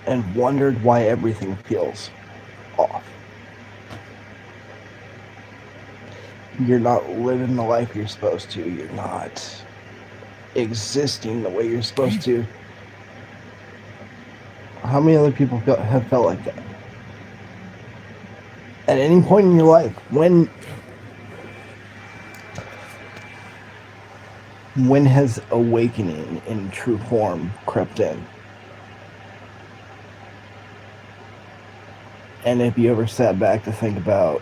and wondered why everything feels off. You're not living the life you're supposed to. You're not existing the way you're supposed to. How many other people have felt like that? At any point in your life, when has awakening in true form crept in? And have you ever sat back to think about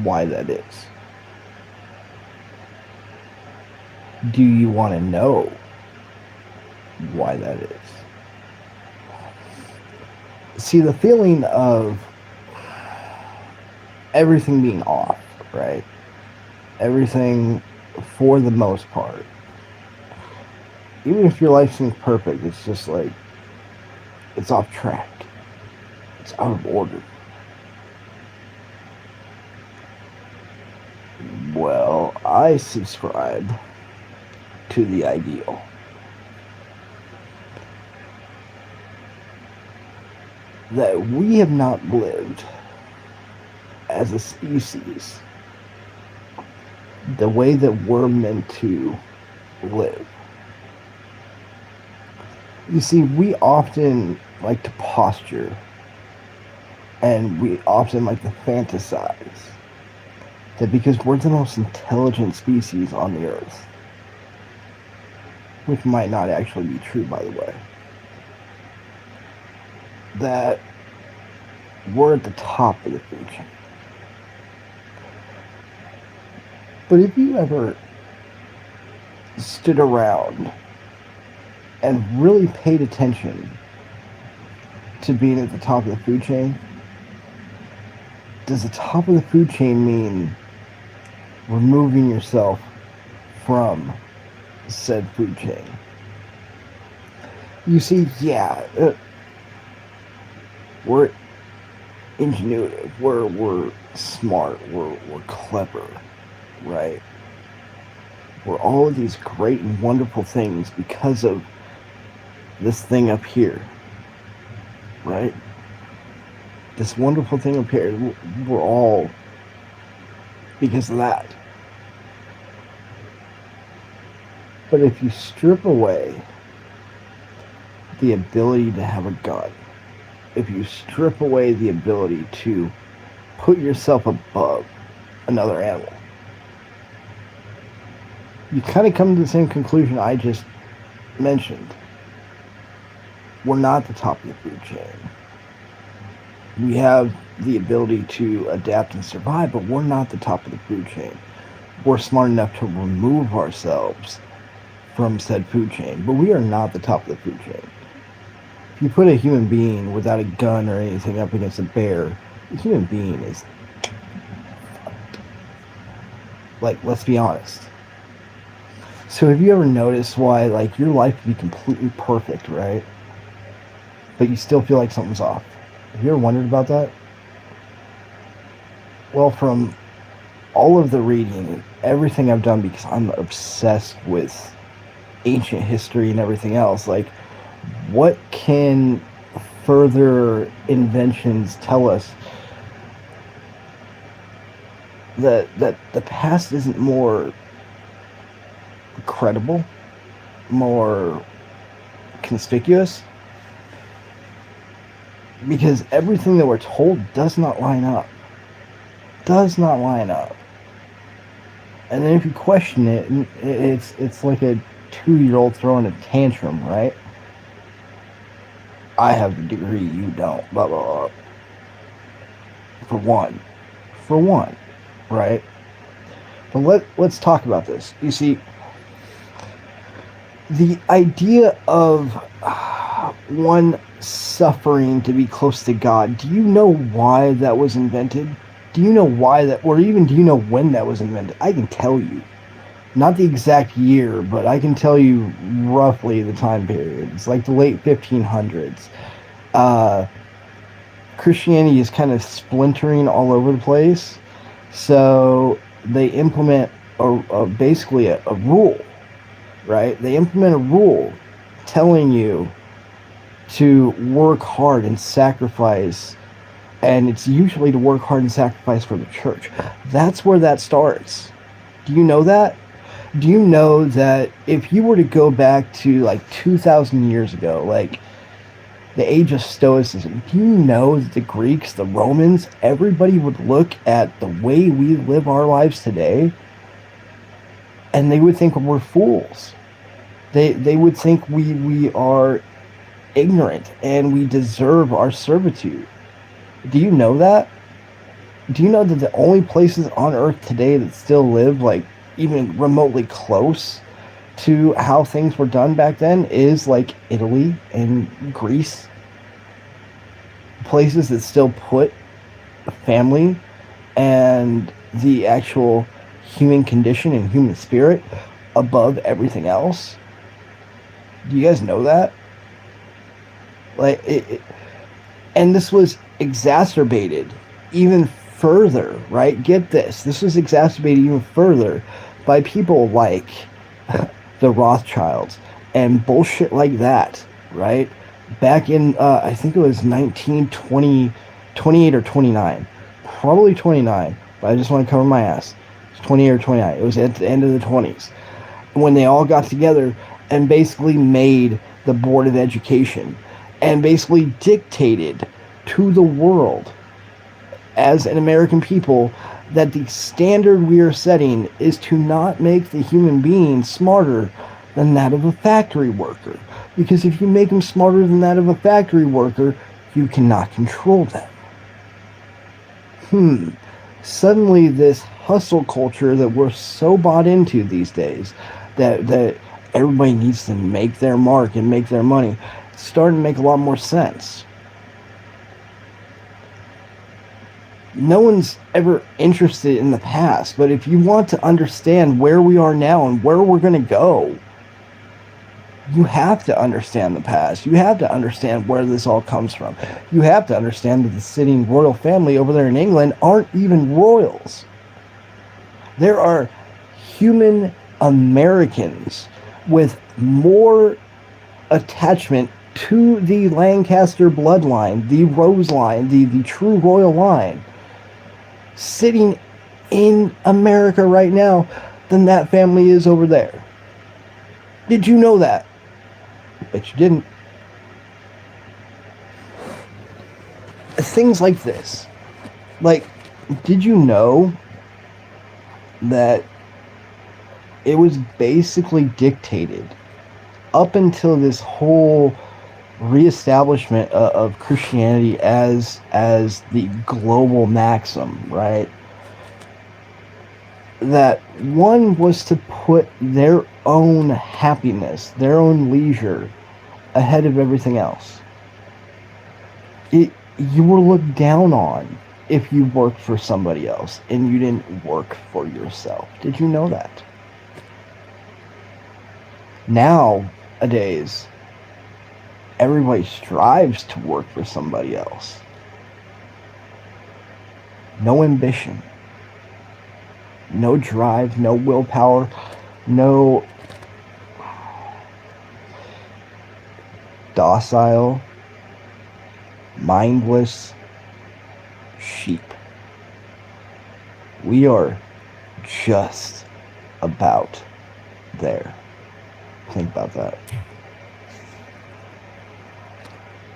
why that is? Do you want to know why that is? See, the feeling of everything being off, right? Everything, for the most part, even if your life seems perfect, it's just like it's off track, it's out of order. Well, I subscribe to the ideal that we have not lived as a species the way that we're meant to live. You see, we often like to posture and we often like to fantasize that because we're the most intelligent species on the earth, which might not actually be true, by the way, that we're at the top of the food chain. But if you ever stood around and really paid attention to being at the top of the food chain, does the top of the food chain mean removing yourself from said food chain? You see, yeah, we're ingenuitive, we're smart, we're clever, right? We're all of these great and wonderful things because of this thing up here, right? This wonderful thing up here, we're all because of that. But if you strip away the ability to have a gun, if you strip away the ability to put yourself above another animal, you kind of come to the same conclusion I just mentioned. We're not the top of the food chain. We have the ability to adapt and survive, but we're not the top of the food chain. We're smart enough to remove ourselves from said food chain, but we are not the top of the food chain. If you put a human being without a gun or anything up against a bear, the human being is fucked. Like, let's be honest. So have you ever noticed why, like, your life could be completely perfect, right? But you still feel like something's off? Have you ever wondered about that? Well, from all of the reading, everything I've done, because I'm obsessed with ancient history and everything else, like, what can further inventions tell us that the past isn't more credible, more conspicuous? Because everything that we're told does not line up. Does not line up. And then if you question it, it's like a 2-year-old throwing a tantrum, right? I have the degree, you don't, blah, blah, blah. For one, right? But let's talk about this. You see, the idea of one suffering to be close to God, do you know why that was invented? Do you know why that, or even do you know when that was invented? I can tell you. Not the exact year, but I can tell you roughly the time period. It's like the late 1500s. Christianity is kind of splintering all over the place. So they implement basically a rule, right? They implement a rule telling you to work hard and sacrifice, and it's usually to work hard and sacrifice for the church. That's where that starts. Do you know that? Do you know that if you were to go back to like 2,000 years ago, like the age of Stoicism, do you know that the Greeks, the Romans, everybody would look at the way we live our lives today and they would think we're fools. They would think we are ignorant and we deserve our servitude. Do you know that? Do you know that the only places on earth today that still live like even remotely close to how things were done back then is like Italy and Greece? Places that still put family and the actual human condition and human spirit above everything else. Do you guys know that? Like and this was exacerbated even further, right? Get this. This was exacerbated even further by people like the Rothschilds and bullshit like that, right? Back in, I think it was 1920, 28 or 29. Probably 29, but I just want to cover my ass. It's 28 or 29. It was at the end of the 20s when they all got together and basically made the Board of Education and basically dictated to the world as an American people that the standard we are setting is to not make the human being smarter than that of a factory worker. Because if you make them smarter than that of a factory worker, you cannot control them. Suddenly this hustle culture that we're so bought into these days, that everybody needs to make their mark and make their money, it's starting to make a lot more sense. No one's ever interested in the past, but if you want to understand where we are now and where we're going to go, you have to understand the past. You have to understand where this all comes from. You have to understand that the sitting royal family over there in England aren't even royals. There are human Americans with more attachment to the Lancaster bloodline, the Rose line, the true royal line, sitting in America right now than that family is over there. Did you know that? Bet you didn't. Things like this. Like, did you know that it was basically dictated up until this whole reestablishment of Christianity as the global maxim, right? That one was to put their own happiness, their own leisure ahead of everything else. You were looked down on if you worked for somebody else and you didn't work for yourself. Did you know that? Nowadays, everybody strives to work for somebody else. No ambition, no drive, no willpower, no docile, mindless sheep. We are just about there. Think about that.